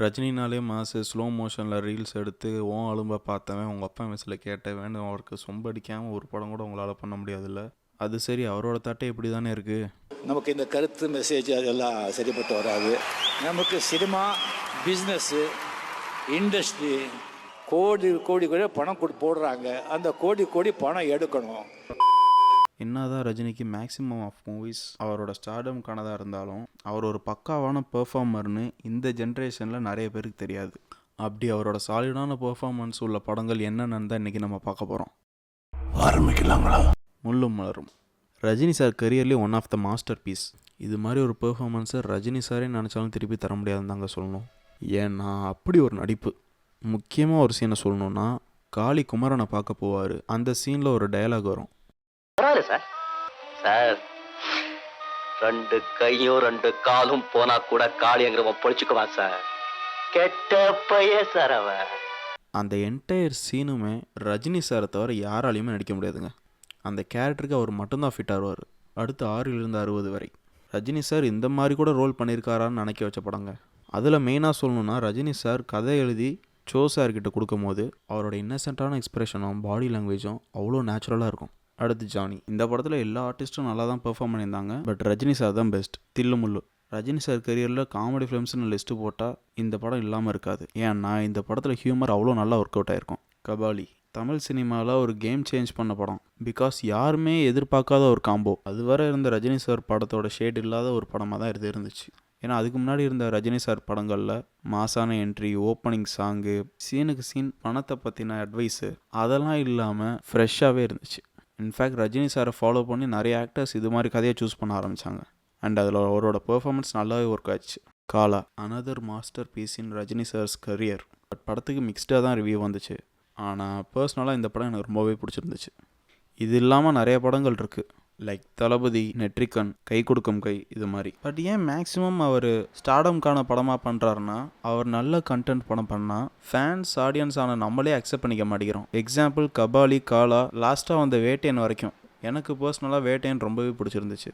ரஜினினாலே மாசு ஸ்லோ மோஷனில் ரீல்ஸ் எடுத்து ஓன் அலும்ப பார்த்தவன் உங்கள் அப்பா வயசில் கேட்டவன் அவருக்கு சொம்படிக்காமல் ஒரு படம் கூட உங்களால் பண்ண முடியாதுல்ல. அது சரி, அவரோட தட்டை இப்படி தானே இருக்குது. நமக்கு இந்த கருத்து மெசேஜ் அதெல்லாம் சரிப்பட்டு வராது. நமக்கு சினிமா பிஸ்னஸ்ஸு இண்டஸ்ட்ரி கோடி கோடி கூட பணம் போடுறாங்க. அந்த கோடி பணம் எடுக்கணும். என்னதான் ரஜினிக்கு மேக்ஸிமம் ஆஃப் மூவிஸ் அவரோட ஸ்டார்டம்கானதாக இருந்தாலும் அவர் ஒரு பக்காவான பெர்ஃபார்மர்னு இந்த ஜென்ரேஷனில் நிறைய பேருக்கு தெரியாது. அப்படி அவரோட சாலிடான பெர்ஃபார்மன்ஸ் உள்ள படங்கள் என்னென்னு தான் இன்றைக்கி நம்ம பார்க்க போகிறோம். ஆரம்பிக்கலாங்களா? முள்ளும் மலரும் ரஜினி சார் கரியர்லேயே one of the masterpiece. இது மாதிரி ஒரு பெர்ஃபார்மன்ஸை ரஜினி சாரே நினச்சாலும் திருப்பி தர முடியாதுன்னு தாங்க சொல்லணும். ஏன்னா அப்படி ஒரு நடிப்பு. முக்கியமாக ஒரு சீனை சொல்லணுன்னா, காளி குமரனை பார்க்க போவார். அந்த சீனில் ஒரு டயலாக் வரும். சார் சார் 2 கையும் 2 காலும் போனா கூட காளிங்கிறவன் பொழிச்சுக்குவா சார். கெட்ட பைய சார் அவன். அந்த என்டையர் சீனுமே ரஜினி சாரை தவிர யாராலையுமே நடிக்க முடியாதுங்க. அந்த கேரக்டருக்கு அவர் மட்டும்தான் ஃபிட் ஆடுவார். அடுத்து 6லிருந்து 60 வரை ரஜினி சார் இந்த மாதிரி கூட ரோல் பண்ணியிருக்காரான்னு நினைக்க வச்ச படங்க. அதில் மெயினாக சொல்லணுன்னா, ரஜினி சார் கதை எழுதி சோ சார்கிட்ட கொடுக்கும் போது அவரோட இன்னசென்ட்டான எக்ஸ்பிரஷனும் பாடி லாங்குவேஜும் அவ்வளோ நேச்சுரலாக இருக்கும். அடுத்து ஜானி. இந்த படத்தில் எல்லா ஆர்டிஸ்ட்டும் நல்லா தான் பெர்ஃபார்ம் பண்ணியிருந்தாங்க. பட் ரஜினி சார் தான் பெஸ்ட். தில்லுமுள்ளு. ரஜினி சார் கரியரில் காமெடி ஃபிலிம்ஸ்னு லிஸ்ட்டு போட்டால் இந்த படம் இல்லாமல் இருக்காது. ஏன்னா இந்த படத்தில் ஹியூமர் அவ்வளோ நல்லா ஒர்க் அவுட் ஆகிருக்கும். கபாலி தமிழ் சினிமாவில் ஒரு கேம் சேஞ்ச் பண்ண படம். பிகாஸ் யாருமே எதிர்பார்க்காத ஒரு காம்போ. அதுவரை இருந்த ரஜினி சார் படத்தோட ஷேட் இல்லாத ஒரு படமாக தான் இது இருந்துச்சு. ஏன்னா அதுக்கு முன்னாடி இருந்த ரஜினி சார் படங்களில் மாசான என்ட்ரி, ஓப்பனிங் சாங்கு, சீனுக்கு சீன் பணத்தை பற்றின அட்வைஸு அதெல்லாம் இல்லாமல் ஃப்ரெஷ்ஷாகவே இருந்துச்சு. இன்ஃபேக்ட் ரஜினி சாரை ஃபாலோ பண்ணி நிறைய ஆக்டர்ஸ் இது மாதிரி கதையை சூஸ் பண்ண ஆரம்பித்தாங்க. அண்ட் அதில் அவரோட பெர்ஃபார்மன்ஸ் நல்லாவே ஒர்க் ஆச்சு. Kaala another masterpiece in Rajini sir's career. But படத்துக்கு மிக்ஸ்டாக தான் ரிவ்யூ வந்துச்சு. ஆனால் பர்சனலாக இந்த படம் எனக்கு ரொம்பவே பிடிச்சிருந்துச்சு. இது இல்லாமல் நிறைய படங்கள் இருக்குது, லைக் தளபதி, நெட்ரிக்கன், கை கொடுக்கும் கை, இது மாதிரி. பட் ஏன் மேக்ஸிமம் அவர் ஸ்டார்டம்கான படமாக பண்ணுறாருன்னா, அவர் நல்ல கண்டென்ட் படம் பண்ணால் ஃபேன்ஸ் ஆடியன்ஸ் ஆன நம்மளே அக்செப்ட் பண்ணிக்க மாட்டேங்கிறோம். எக்ஸாம்பிள் கபாலி, காலா, லாஸ்ட்டாக வந்த வேட்டையன் வரைக்கும். எனக்கு பர்சனலாக வேட்டையன் ரொம்பவே பிடிச்சிருந்துச்சு.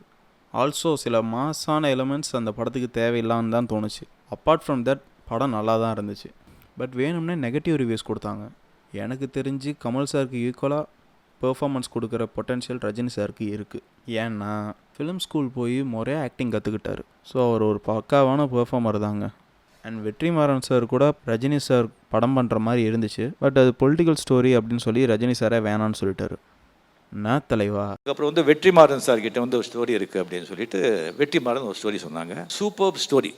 ஆல்சோ சில மாஸான எலிமெண்ட்ஸ் அந்த படத்துக்கு தேவையில்லான்னு தான் தோணுச்சு. அப்பார்ட் ஃப்ரம் தட் படம் நல்லா தான் இருந்துச்சு. பட் வேணும்னே நெகட்டிவ் ரிவ்யூஸ் கொடுத்தாங்க. எனக்கு தெரிஞ்சு கமல் சாருக்கு ஈக்குவலாக பெர்ஃபார்மன்ஸ் கொடுக்குற பொட்டென்ஷியல் ரஜினி சாருக்கு இருக்குது. ஏன்னா ஃபிலிம் ஸ்கூல் போய் முறையாக ஆக்டிங் கற்றுக்கிட்டாரு. ஸோ அவர் ஒரு பக்காவான பெர்ஃபார்மர் தாங்க. அண்ட் வெற்றிமாறன் சார் கூட ரஜினி சார் படம் பண்ணுற மாதிரி இருந்துச்சு. பட் அது பொலிட்டிக்கல் ஸ்டோரி அப்படின்னு சொல்லி ரஜினி சாரே வேணான்னு சொல்லிட்டாரு. நான் தலைவா. அதுக்கப்புறம் வெற்றிமாறன் சார் கிட்ட ஒரு ஸ்டோரி இருக்குது அப்படின்னு சொல்லிட்டு வெற்றிமாறன் ஒரு ஸ்டோரி சொன்னாங்க. சூப்பர் ஸ்டோரி,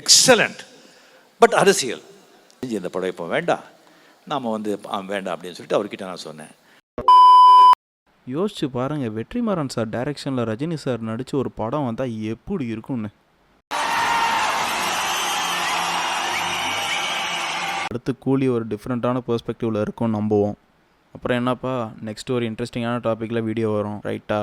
எக்ஸலண்ட், பட் அரசியல். இந்த படம் இப்போ வேண்டாம், நாம் வேண்டாம் அப்படின்னு சொல்லிட்டு அவர்கிட்ட நான் சொன்னேன். யோசிச்சு பாருங்கள், வெற்றிமாறன் சார் டைரக்ஷனில் ரஜினி சார் நடித்து ஒரு படம் வந்தால் எப்படி இருக்கும்னு. அடுத்து கூலி ஒரு டிஃப்ரெண்ட்டான பெர்ஸ்பெக்டிவில் இருக்கும் நம்புவோம். அப்புறம் என்னப்பா, நெக்ஸ்ட் ஒரு இன்ட்ரெஸ்டிங்கான டாப்பிக்கில் வீடியோ வரும், ரைட்டா?